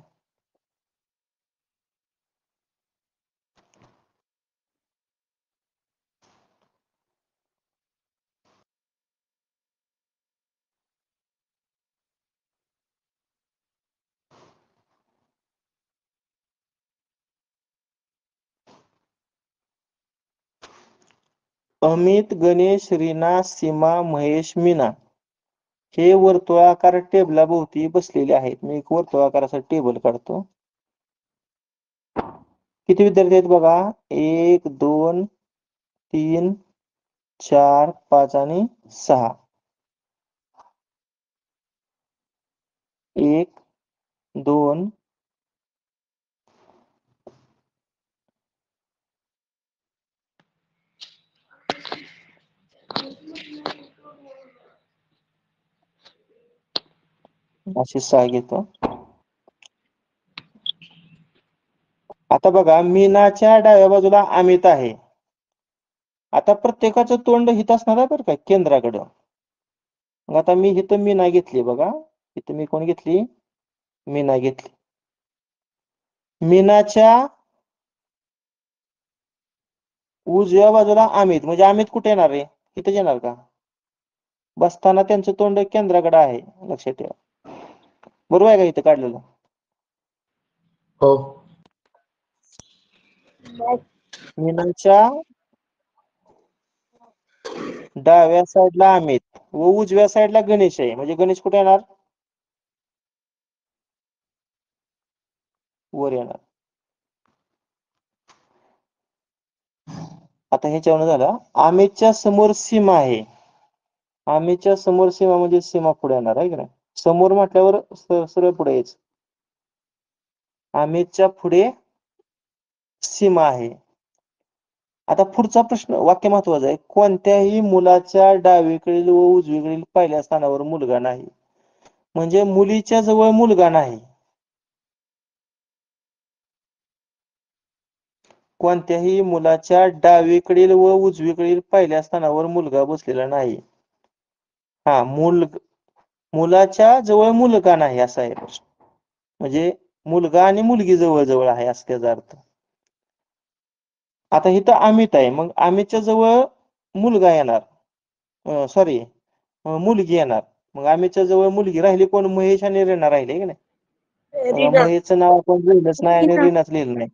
अमित, गणेश, रीना, सीमा, महेश, मीना हे वर्तुळाकार टेबलाभोवती बसलेले आहेत. मी एक वर्तुळाकाराचा टेबल काढतो. किती विद्यार्थी आहेत बघा? 1 2 3 4 5 आणि 6. 1 2 असे 6 घेतो. आता बघा, मीनाच्या डाव्या बाजूला अमित आहे. आता प्रत्येकाचं तोंड हित असणार आहे बरं का, केंद्राकडं. मग आता मी इथं मीना घेतली बघा. इथं मी कोण घेतली? मीना घेतली. मीनाच्या उजव्या बाजूला अमित, म्हणजे अमित कुठे येणार आहे? इथं येणार का? बसताना त्यांचं तोंड केंद्राकडे आहे, लक्षात ठेवा. बरोबर आहे का इथं काढलेलं? हो. मीनाच्या डाव्या साईडला अमित व उजव्या साईडला गणेश आहे, म्हणजे गणेश कुठे येणार? वर येणार. आता ह्याच्यावर झालं. अमितच्या समोर सीमा आहे. अमितच्या समोर सीमा म्हणजे सीमा पुढे येणार आहे की नाही? समोर म्हटल्यावर सरळ पुढे यायचं. अमितच्या पुढे सीमा आहे. आता पुढचा प्रश्न, वाक्य महत्वाचं आहे. कोणत्याही मुलाच्या डावीकडील व उजवीकडील पहिल्या स्थानावर मुलगा नाही. म्हणजे मुलीच्या जवळ मुलगा नाही. कोणत्याही मुलाच्या डावीकडील व उजवीकडील पहिल्या स्थानावर मुलगा बसलेला नाही. हा, मुलाच्या जवळ मुलगा नाही असा आहे प्रश्न. म्हणजे मुलगा आणि मुलगी जवळ जवळ आहे असं त्याचा अर्थ. आता इथं अमित आहे, मग अमितच्या जवळ मुलगा येणार, सॉरी मुलगी येणार. मग अमितच्या जवळ मुलगी राहिली कोण? महेश आणि रीना राहिले की नाही? बघा, महेशचं नाव आपण लिहिलंच नाही आणि रीनाच लिहिलं नाही.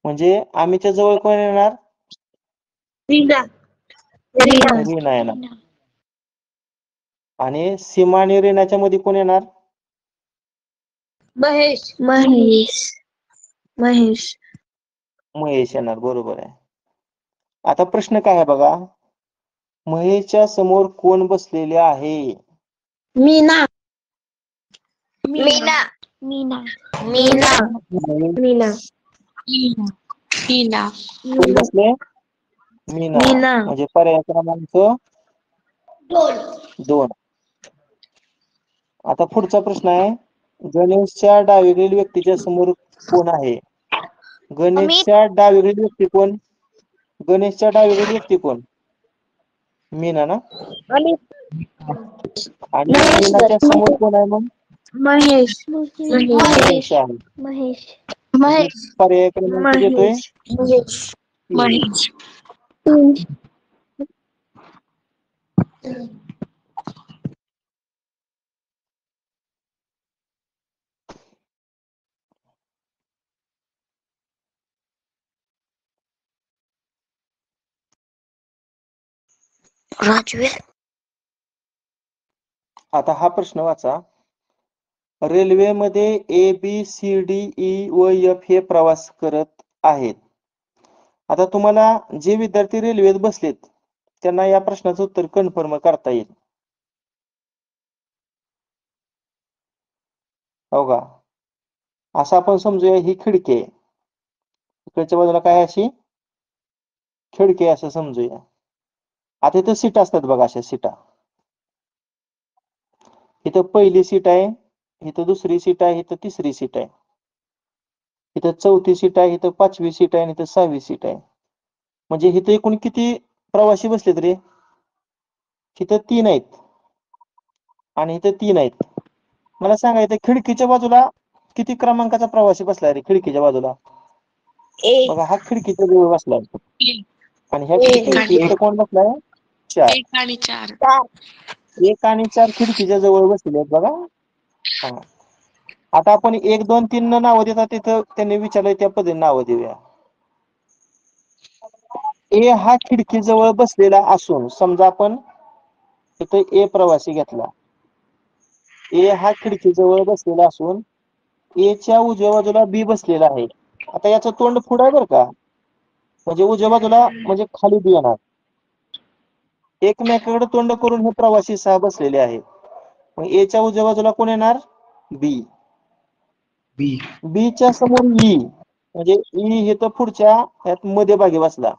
म्हणजे अमितच्या जवळ कोण येणार? रीना येणार. आणि सीमा आणि रीनाच्या मध्ये कोण येणार? महेश. महेश येणार. बरोबर आहे. आता प्रश्न काय आहे बघा, महेशच्या समोर कोण बसलेले आहे? मीना. कोण बसले? मीना. म्हणजे पर्याय क्रमांक 2. आता पुढचा प्रश्न आहे, गणेशच्या डावीकडील व्यक्तीच्या समोर कोण आहे? गणेशच्या डावीकडील व्यक्ती कोण? गणेशच्या डावीकडील व्यक्ती कोण? मीना ना. आणि मीनाच्या समोर कोण आहे मग? महेश. महेश आहे. म्हणजे पर्याय क्रमांक देतोय. आता हा प्रश्न वाचा. रेल्वेमध्ये A B C D E व एफ हे प्रवास करत आहेत. आता तुम्हाला जे विद्यार्थी रेल्वेत बसलेत त्यांना या प्रश्नाचं उत्तर कन्फर्म करता येईल. हो का? असं आपण समजूया, ही खिडकी आहे. इकडच्या बाजूला काय अशी खिडकी असं समजूया. आता इथं सीट असतात बघा, अशा सीटा. इथं पहिली सीट आहे, इथं दुसरी सीट आहे, इथं तिसरी सीट आहे, इथं चौथी सीट आहे, इथं पाचवी सीट आहे आणि इथं 6वी सीट आहे. म्हणजे इथं एकूण किती प्रवासी बसलेत रे? इथं 3 आहेत आणि इथं 3 आहेत. मला सांगा, इथं खिडकीच्या बाजूला किती क्रमांकाचा प्रवासी बसलाय रे? खिडकीच्या बाजूला बघा, हा खिडकीच्या जवळ बसलाय आणि ह्या खिडकीच्या इथं कोण बसलाय? 4. 1 आणि 4. 1 आणि 4 खिडकीच्या जवळ बसले आहेत बघा. हा, आता आपण 1 2 3 न नावं देतात, तिथं त्यांनी विचारलंय त्या पद्धतीने नावं देऊया. ए हा खिडकीजवळ बसलेला असून समजा आपण इथे ए प्रवासी घेतला. ए हा खिडकीजवळ बसलेला असून ए च्या उजव्या बाजूला बी बसलेला आहे. आता याचं तोंड पुढं आहे बरं का, म्हणजे उजव्या बाजूला म्हणजे खाली बी येणार. एकमेकाकडे तोंड करून हे प्रवासी सहा बसलेले आहेत. मग ए च्या उजव्या बाजूला कोण येणार? बी. बी. बी च्या समोर ई, म्हणजे ई हे तर पुढच्या यात मध्यभागी बसला.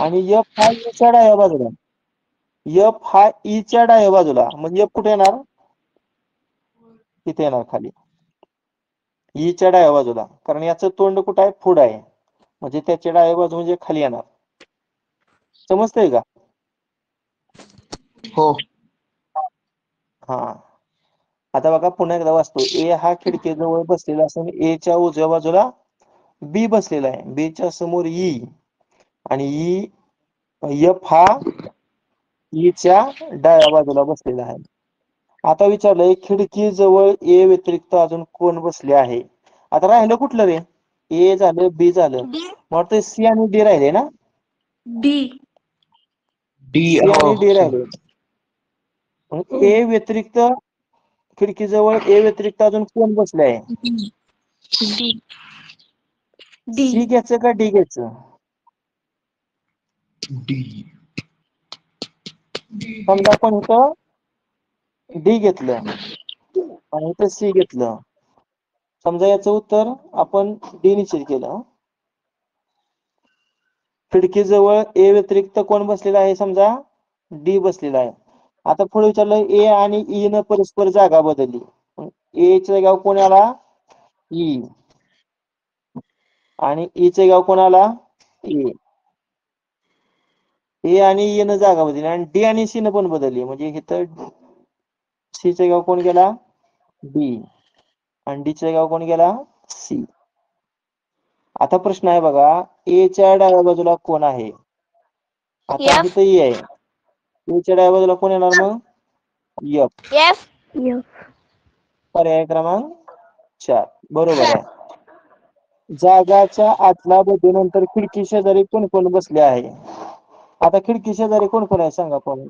आणि एफ हा ई च्या डाव्या बाजूला, एफ हा ई च्या डाव्या बाजूला, म्हणजे एफ कुठे येणार? इथे येणार खाली ई च्या डाव्या बाजूला, कारण याचं तोंड कुठं आहे? पुढं आहे, म्हणजे त्याच्या डाव्या बाजू म्हणजे खाली येणार. समजतंय का? हो. हा. आता बघा पुन्हा एकदा वाचतो. ए हा खिडकीजवळ बसलेला असून ए च्या उजव्या बाजूला बी बसलेला आहे. बी च्या समोर ई, आणि ई एफ हा ई च्या डाव्या बाजूला बसलेला आहे. आता विचारलंय खिडकी जवळ ए व्यतिरिक्त अजून कोण बसले आहे? आता राहिलं कुठलं रे? ए झालं, बी झालं, डी. मला वाटतं सी आणि डी राहिले ना? डी. डी. सी हो आणि डी सर. राहिले. ए व्यतिरिक्त खिडकीजवळ ए व्यतिरिक्त अजून कोण बसले आहे? डी. सी घ्यायचं का डी घ्यायचं? डी. समजा आपण इथं डी घेतलं आणि इथं सी घेतलं. समजा याचं उत्तर आपण डी निश्चित केलं. खिडकीजवळ ए व्यतिरिक्त कोण बसलेला आहे? समजा डी बसलेला आहे. आता पुढे विचारलं ए आणि ई न परस्पर जागा बदलली. ए च्या जागेवर कोण आला? ई. आणि ई चे गाव कोण आला? ए. ए आणि ई न जागा बदलली आणि डी आणि सी न पण बदलली, म्हणजे इथं सी चे गाव कोण गेला? डी. आणि डी चे गाव कोण गेला? सी. आता प्रश्न आहे बघा, ए च्या डाव्या बाजूला कोण आहे? आता एफ. इथं ई आहे. ए च्या डाव्या बाजूला कोण येणार मग? एफ. एफ. पर्याय क्रमांक 4 बरोबर आहे. जागाच्या आदला बदलीनंतर खिडकी शेजारी कोण कोण बसले आहे? आता खिडकी शेजारी कोण कोण आहे सांगा पण?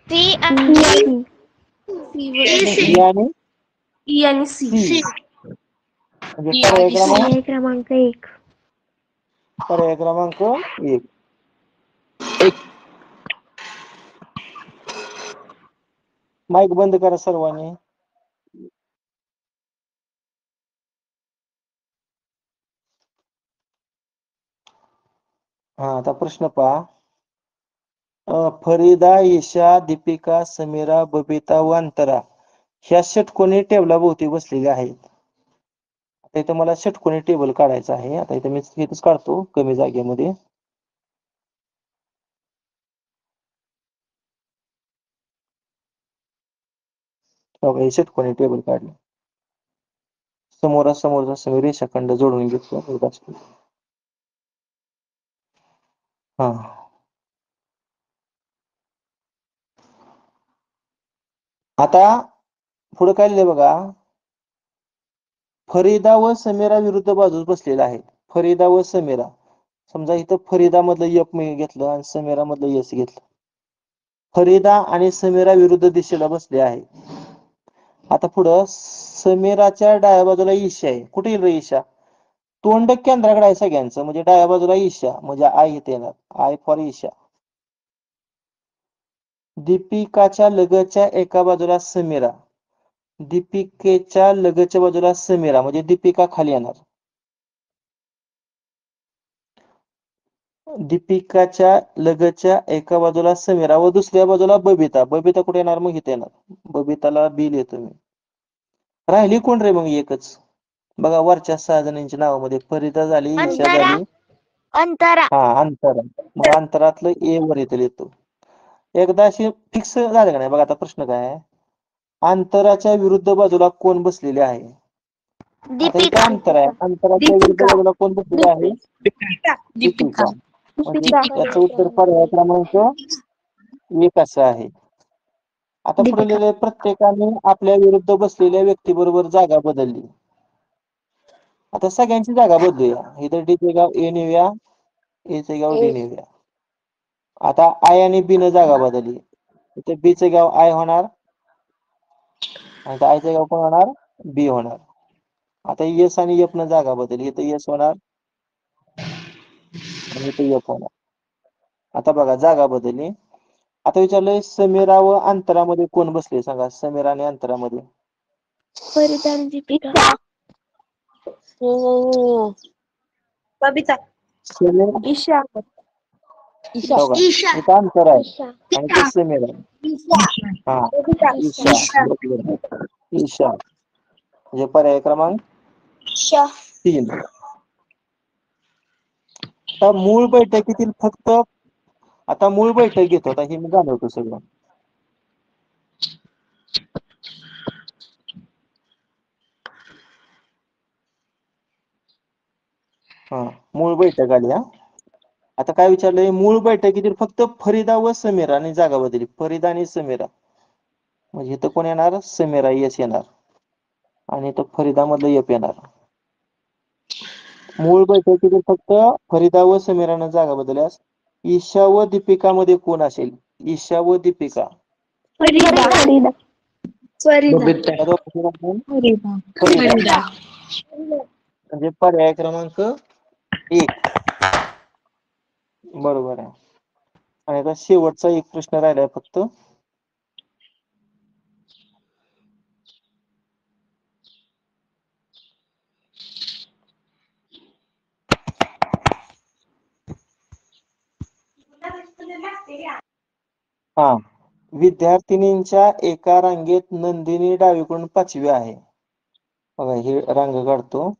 सी आणि ई आणि ई आणि सी. सी. म्हणजे पर्याय क्रमांक एक. पर्याय क्रमांक 1. माईक बंद करा सर्वांनी. हा, आता प्रश्न पहा. फरीदा, ईशा, दीपिका, समीरा, बबिता व अंतरा ह्या षटकोनी टेबलाभोवती बसलेल्या आहेत. आता इथं मला षटकोनी टेबल काढायचं आहे. आता इथं मी इथंच काढतो कमी जागेमध्ये. बघा, षटकोनी टेबल काढलं. समोरासमोरचा रेषाखंड जोडून घेतला. हा, आता पुढे काय लिहिलंय बघा. फरीदा व समीरा विरुद्ध बाजूस बसलेला आहेत. फरीदा व समीरा, समजा इथं फरीदा मधलं एफ मी घेतलं आणि समीरा मधलं एस घेतलं. फरीदा आणि समीरा विरुद्ध दिशेला बसले आहेत. आता पुढं समीराच्या डाव्या बाजूला ईशा आहे. कुठे येईल रे ईशा? तोंड केंद्राकडे आहे सगळ्यांचं, म्हणजे डाव्या बाजूला ईशा, म्हणजे आय इथे येणार. I for Isha. दीपिकाच्या लगतच्या एका बाजूला समीरा, दीपिकेच्या लगतच्या बाजूला समीरा, म्हणजे दीपिका खाली येणार. दीपिकाच्या लगतच्या एका बाजूला समीरा व दुसऱ्या बाजूला बबिता. बबिता कुठे येणार? मग इथे येणार. बबिताला बी लिहितो मी. राहिली कोण रे मग? एकच. बघा वरच्या 6 जणांच्या नावामध्ये फरीदा झाली, ईशा झाली, अंतरा. हा अंतरा. मग अंतरातलं ए वर इथे लिहितो. एकदा अशी फिक्स झालं का नाही? बघा आता प्रश्न काय आहे. अंतराच्या विरुद्ध बाजूला कोण बसलेले आहे? आता इथं अंतर आहे. अंतराच्या विरुद्ध बाजूला कोण बसलेले आहे? दीपिका. म्हणजे याचं उत्तर पर्याय क्रमांक 1 असं आहे. आता पुढे लिहिलंय प्रत्येकाने आपल्या विरुद्ध बसलेल्या व्यक्तीबरोबर जागा बदलली. आता सगळ्यांची जागा बदलूया. इथं डी चे गाव ए नेऊया, एचं गाव डी नेऊया. आता आय आणि बी न जागा बदलली. इथे बी चं गाव आय होणार आणि आयचं गाव कोण होणार? बी होणार. आता एस आणि एफ न जागा बदलली. इथे एस होणार आणि इथे एफ होणार. आता बघा जागा बदलली. आता विचारलंय समीरा व अंतरामध्ये कोण बसले सांगा. समीरा आणि अंतरामध्ये फरीदा आणि दीपिका. बबिता. समीरा ईशा. बघा इथं अंतर आहे आणि इथं समीरा आहे. हा ईशा बरोबर. ईशा म्हणजे पर्याय क्रमांक 3. आता मूळ बैठकीतील फक्त आता मूळ बैठक घेतो. आता हे मी जाणवतो सगळं. हा मूळ बैठक आली. हा आता काय विचारलंय मूळ बैठकीतील फक्त फरीदा व समीराने जागा बदलली. फरीदा आणि समीरा म्हणजे इथं कोण येणार? समीरा यस येणार आणि इथं फरीदा मधलं एफ येणार. मूळ बैठकीतील फक्त फरीदा व समीराने जागा बदलल्यास ईशा व दीपिका मध्ये कोण असेल? ईशा व दीपिका फरीदा. बबिता. या दोघांची कोण? फरीदा म्हणजे पर्याय क्रमांक 1 बरोबर आहे. आणि आता शेवटचा एक प्रश्न राहिलाय फक्त. हा विद्यार्थिनींच्या एका रांगेत नंदिनी डावीकडून 5वी आहे. बघा ही रांग काढतो.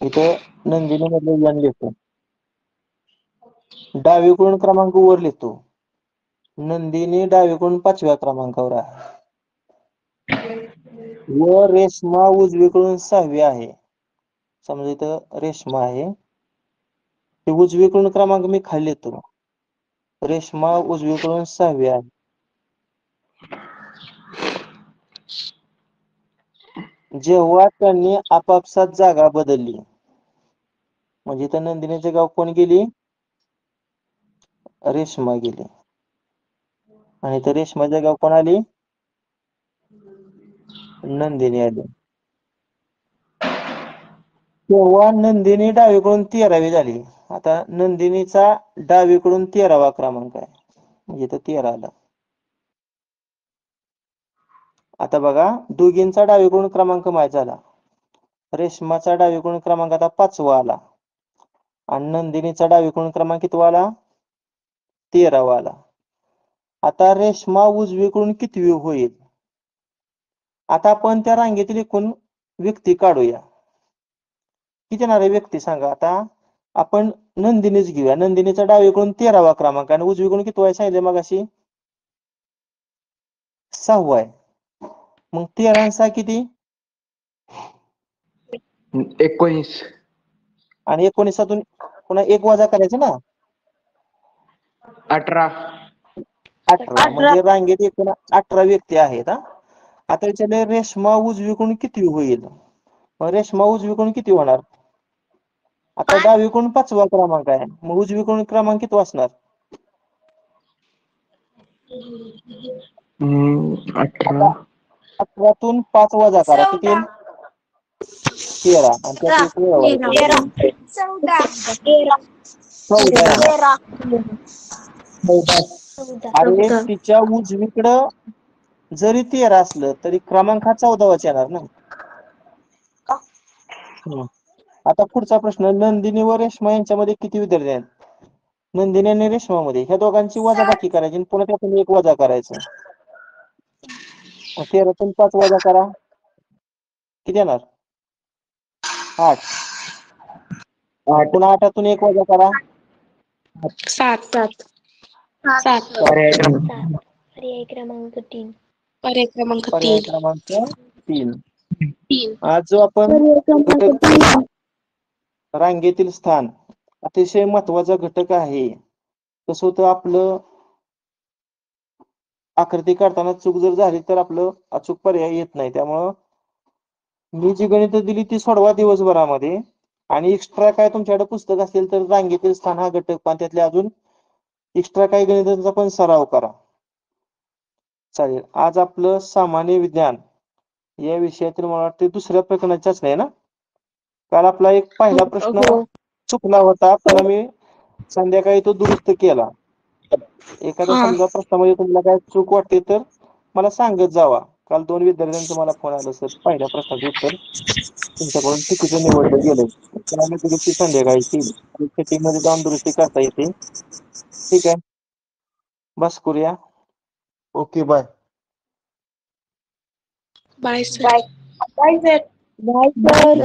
इथं नंदिनी मधले यन लिहितो. डावीकडून क्रमांक वर लिहितो. नंदिनी डावीकडून 5व्या क्रमांकावर आहे व रेश्मा उजवीकडून 6वी आहे. समजा इथं रेश्मा आहे. ते उजवीकडून क्रमांक मी खाली लिहितो. रेश्मा उजवीकडून 6वी आहे. जेव्हा त्यांनी आपापसात जागा बदलली म्हणजे इथं नंदिनीचे गाव कोण गेली? रेश्मा गेली आणि इथं रेश्माचे गाव कोण आली? नंदिनी आली. तेव्हा नंदिनी डावीकडून 13वी झाली. आता नंदिनीचा डावीकडून 13वा क्रमांक आहे म्हणजे इथं 13 आला. आता बघा दोघींचा डावीकडून क्रमांक माहित झाला. रेश्माचा डावीकडून क्रमांक आता 5वा आला आणि नंदिनीचा डावीकडून क्रमांक कितवा आला? 13वा आला. आता रेश्मा उजवीकडून कितवी होईल? आता आपण त्या रांगेतील एकूण व्यक्ती काढूया. किती येणार आहे व्यक्ती सांगा. आता आपण नंदिनीच घेऊया. नंदिनीचा डावीकडून 13वा क्रमांक आणि उजवीकडून किती आहे सांगितले मगाशी? 6वा आहे. मग 13 आणि 6 किती? 19. आणि 19तून पुन्हा 1 वजा करायचं ना. 18. 18 म्हणजे रांगेत एकूण 18 व्यक्ती आहेत. हा आता विचारले रेश्मा उजवीकडून किती होईल? मग रेश्मा उजवीकडून किती होणार? आता डावीकडून 5वा क्रमांक आहे. मग उजवीकडून क्रमांक किती असणार? 18. 18तून 5 वजा करा किती येईल? 13 आणि त्यात एक मिळवायचं. 14 अरे तिच्या उजवीकडं जरी 13 असलं तरी क्रमांक हा 14वाच येणार ना. आता पुढचा प्रश्न नंदिनी व रेश्मा यांच्यामध्ये किती विद्यार्थी आहेत? नंदिनी आणि रेश्मा मध्ये ह्या दोघांची वजाबाकी करायची आणि पुन्हा त्यातून 1 वजा करायचं. 13तून 5 वजा करा किती येणार? 8 पुन्हा 8तून 1 वजा करा 7. पर्याय क्रमांक 3. पर्याय क्रमांक पर्याय 3. क्रमांक 3. आज जो आपण रांगेतील स्थान अतिशय महत्वाचा घटक आहे. कसं होतं आपलं आकृती काढताना चूक जर झाली तर आपलं अचूक पर्याय येत नाही. त्यामुळं मी जी गणित दिली ती सोडवा दिवसभरामध्ये आणि एक्स्ट्रा काय तुमच्याकडे पुस्तक असेल तर रांगेतील स्थान हा घटक आणि त्यातले अजून एक्स्ट्रा काही गणितांचा पण सराव करा. चालेल. आज आपलं सामान्य विज्ञान या विषयातील मला वाटते दुसऱ्या प्रकरणाची चाचणी आहे ना. काल आपला एक पहिला प्रश्न चुकला होता, पण मी संध्याकाळी तो दुरुस्त केला. एखाद्या हा. समजा प्रश्नामध्ये तुम्हाला काय चूक वाटते तर मला सांगत जावा. काल 2 विद्यार्थ्यांचं मला फोन आला, सर पहिल्या प्रश्नाचं उत्तर तुमच्याकडून चुकीचं निवडलं गेलं. तर आम्ही दुरुस्ती संध्याकाळी केली. सेटिंग मध्ये जाऊन दुरुस्ती करता येते. ठीक आहे, बस करूया. Okay, bye. Bye sir. Bye sir.